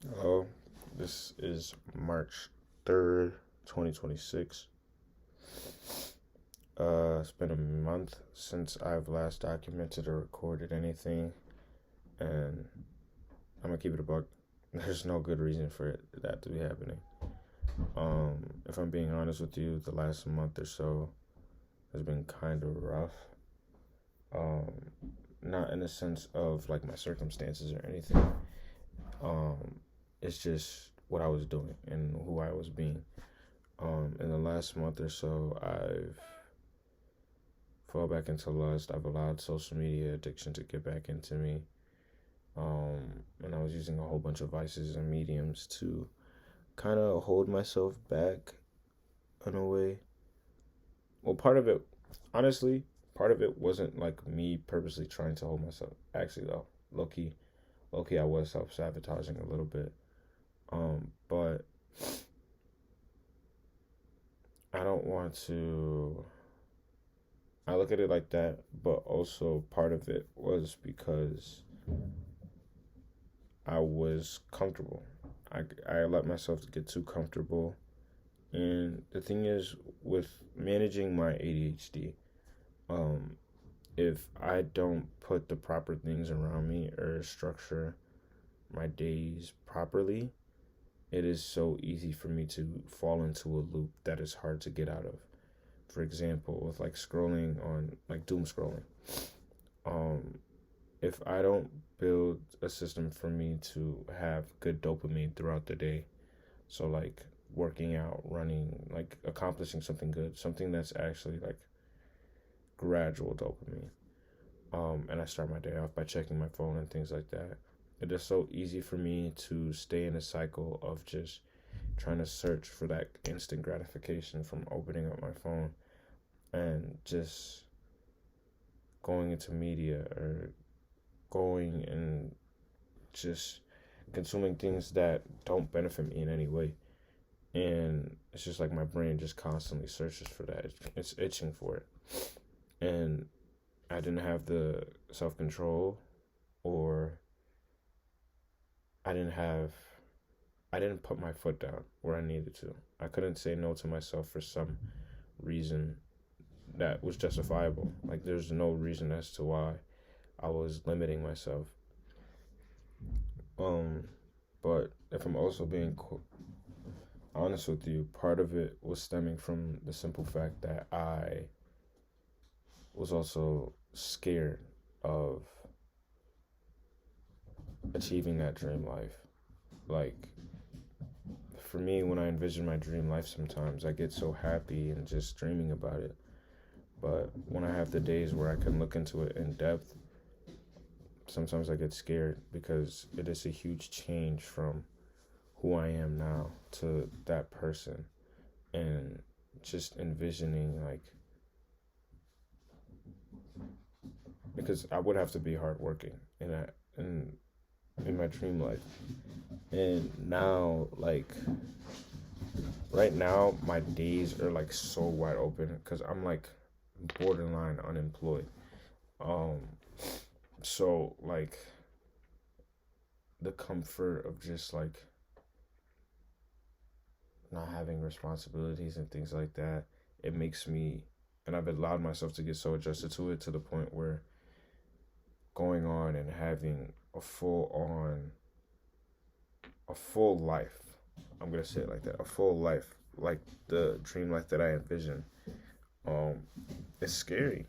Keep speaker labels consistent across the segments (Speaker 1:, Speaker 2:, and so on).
Speaker 1: Hello, this is March 3rd, 2026. It's been a month since I've last documented or recorded anything, and I'm gonna keep it a buck. There's no good reason for that to be happening. If I'm being honest with you, the last month or so has been kind of rough. Um, Not in the sense of like my circumstances or anything. Um, it's just what I was doing and who I was being. In the last month or so, I've fall back into lust. I've allowed social media addiction to get back into me. And I was using a whole bunch of vices and mediums to kind of hold myself back in a way. Well, part of it, honestly, part of it wasn't like me purposely trying to hold myself. Actually, though, low key, I was self sabotaging a little bit. But I don't want to. I look at it like that, but also part of it was because I was comfortable. I let myself get too comfortable. And the thing is, with managing my ADHD, um, if I don't put the proper things around me or structure my days properly, it is so easy for me to fall into a loop that is hard to get out of. For example, with like scrolling on, like doom scrolling. Um, if I don't build a system for me to have good dopamine throughout the day, so like working out, running, like accomplishing something good, something that's actually like gradual dopamine. And I start my day off by checking my phone and things like that. It is so easy for me to stay in a cycle of just trying to search for that instant gratification from opening up my phone and just going into media or going and just consuming things that don't benefit me in any way. And it's just like my brain just constantly searches for that. It's itching for it. And I didn't have the self control, or I didn't have, I didn't put my foot down where I needed to. I couldn't say no to myself for some reason that was justifiable. Like, there's no reason as to why I was limiting myself. Um, but if I'm also being honest with you, part of it was stemming from the simple fact that I was also scared of achieving that dream life. Like, for me, when I envision my dream life, sometimes I get so happy and just dreaming about it. But when I have the days where I can look into it in depth, sometimes I get scared because it is a huge change from who I am now to that person. And just envisioning, like, because I would have to be hardworking in that, in my dream life. And now, like, right now, my days are like so wide open because I'm like borderline unemployed. Um, so like the comfort of just like not having responsibilities and things like that, it makes me, and I've allowed myself to get so adjusted to it to the point where going on and having a full life. I'm gonna say it like that, a full life, like the dream life that I envision. Um, it's scary.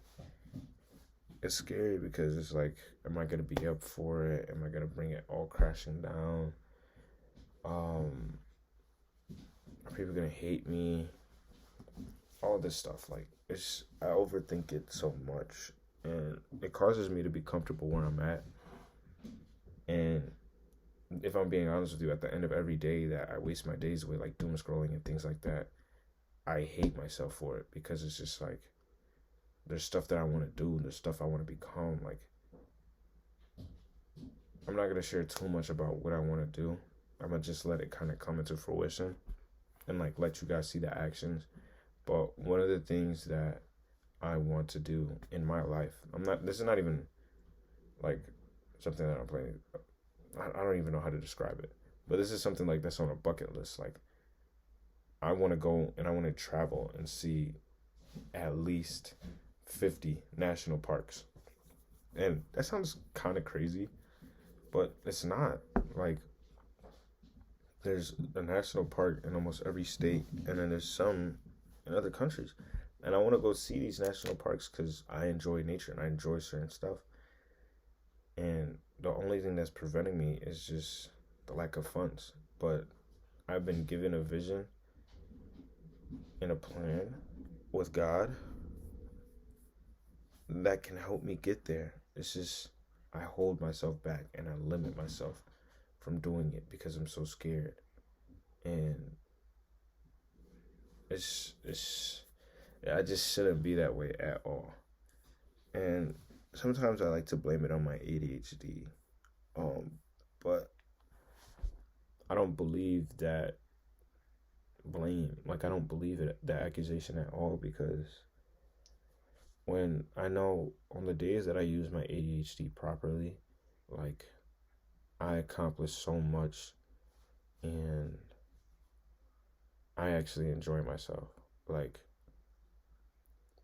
Speaker 1: It's scary because it's like, am I gonna be up for it? Am I gonna bring it all crashing down? Um, are people gonna hate me? All this stuff, like I overthink it so much, and it causes me to be comfortable where I'm at. And if I'm being honest with you, at the end of every day that I waste my days away, like doom scrolling and things like that, I hate myself for it because it's just like there's stuff that I want to do, there's stuff I want to become. Like, I'm not gonna share too much about what I want to do. I'm gonna just let it kind of come into fruition and like let you guys see the actions. But one of the things that I want to do in my life, I'm not. This is not even like something that I'm planning. I don't even know how to describe it. But this is something like that's on a bucket list. Like I want to go and I want to travel and see at least 50 national parks. And that sounds kind of crazy, but it's not. Like there's a national park in almost every state, and then there's some in other countries. And I want to go see these national parks because I enjoy nature and I enjoy certain stuff. And the only thing that's preventing me is just the lack of funds. But I've been given a vision and a plan with God that can help me get there. It's just I hold myself back and I limit myself from doing it because I'm so scared. And it's I just shouldn't be that way at all. And sometimes I like to blame it on my ADHD. But I don't believe that blame. Like I don't believe it that accusation at all because when I know on the days that I use my ADHD properly, like I accomplish so much and I actually enjoy myself. Like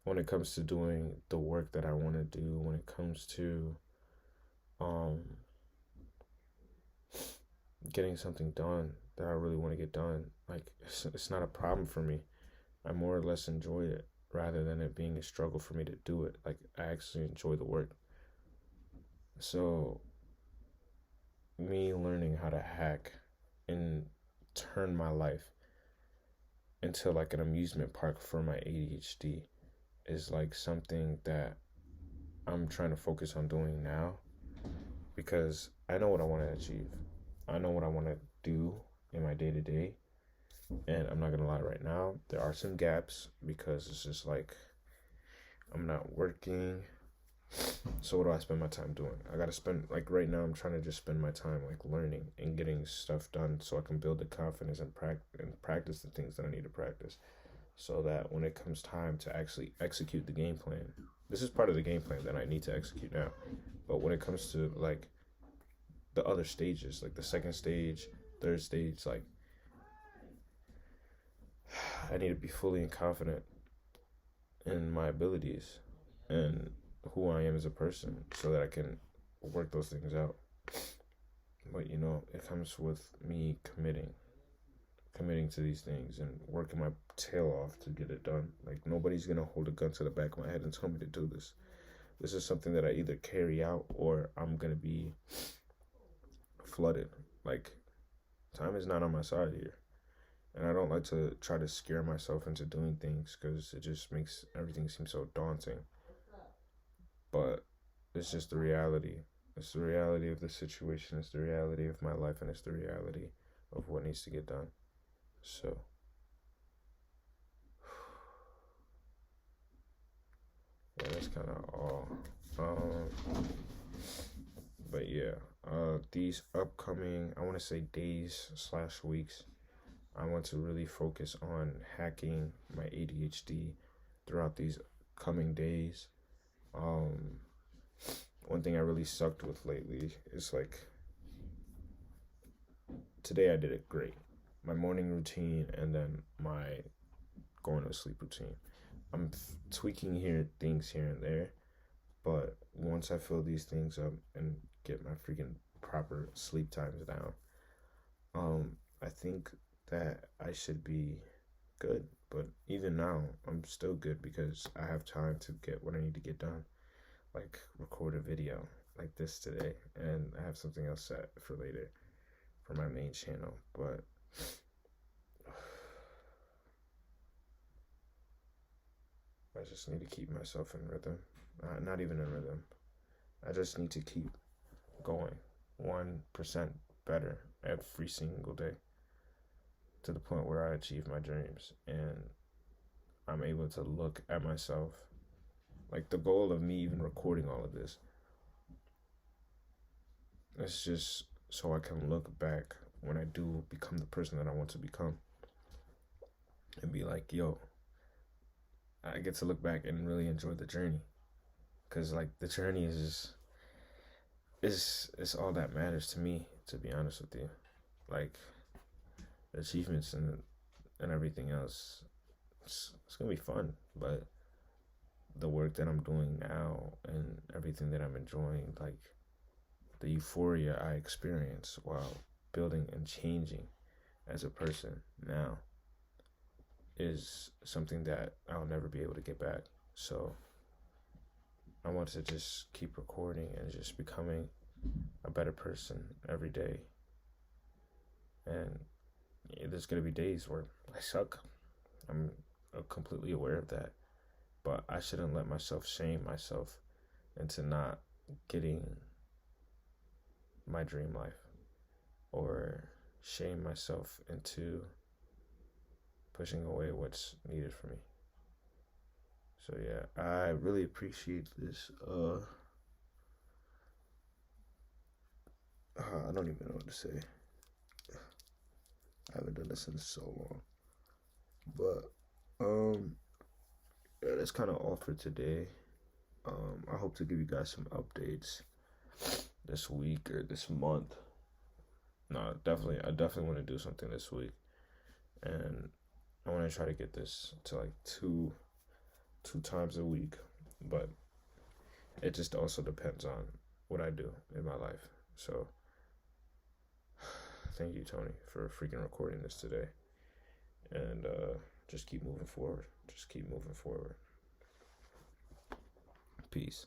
Speaker 1: when it comes to doing the work that I want to do, when it comes to um getting something done that I really want to get done, like it's not a problem for me. I more or less enjoy it rather than it being a struggle for me to do it. Like I actually enjoy the work. So me learning how to hack and turn my life into like an amusement park for my ADHD is like something that I'm trying to focus on doing now because I know what I want to achieve. I know what I want to do in my day to day. And I'm not going to lie right now, there are some gaps because it's just like I'm not working. So what do I spend my time doing? I got to spend, like right now, I'm trying to just spend my time like learning and getting stuff done so I can build the confidence and practice the things that I need to practice so that when it comes time to actually execute the game plan, this is part of the game plan that I need to execute now. But when it comes to like the other stages, like the second stage, third stage, like I need to be fully confident in my abilities and who I am as a person so that I can work those things out. But you know, it comes with me committing to these things and working my tail off to get it done. Like nobody's gonna hold a gun to the back of my head and tell me to do this. This is something that I either carry out or I'm gonna be flooded. Like time is not on my side here. And I don't like to try to scare myself into doing things because it just makes everything seem so daunting. But it's just the reality. It's the reality of the situation. It's the reality of my life, and it's the reality of what needs to get done. So, yeah, that's kind of all. But yeah, these upcoming, I want to say days/weeks, I want to really focus on hacking my ADHD throughout these coming days. Um, One thing I really sucked with lately is like today I did it great. My morning routine and then my going to sleep routine. I'm tweaking things here and there, but once I fill these things up and get my freaking proper sleep times down, I think that I should be good. But even now, I'm still good because I have time to get what I need to get done, like record a video like this today, and I have something else set for later for my main channel. But I just need to keep myself in rhythm. Not even in rhythm. I just need to keep going 1% better every single day to the point where I achieve my dreams and I'm able to look at myself. Like the goal of me even recording all of this, it's just so I can look back when I do become the person that I want to become and be like, yo, I get to look back and really enjoy the journey. Because like the journey is all that matters to me, to be honest with you. like achievements and everything else. It's gonna be fun, but the work that I'm doing now and everything that I'm enjoying, like the euphoria I experience while building and changing as a person now, is something that I'll never be able to get back. So I want to just keep recording and just becoming a better person every day. And there's going to be days where I suck. I'm completely aware of that. But I shouldn't let myself shame myself into not getting my dream life, or shame myself into pushing away what's needed for me. So yeah, I really appreciate this. I don't even know what to say. I haven't done this in so long. But yeah, that's kind of all for today. I hope to give you guys some updates this week or this month. No, I definitely want to do something this week, and I want to try to get this to like two times a week, but it just also depends on what I do in my life. So thank you, Tony, for freaking recording this today, and just keep moving forward. Peace.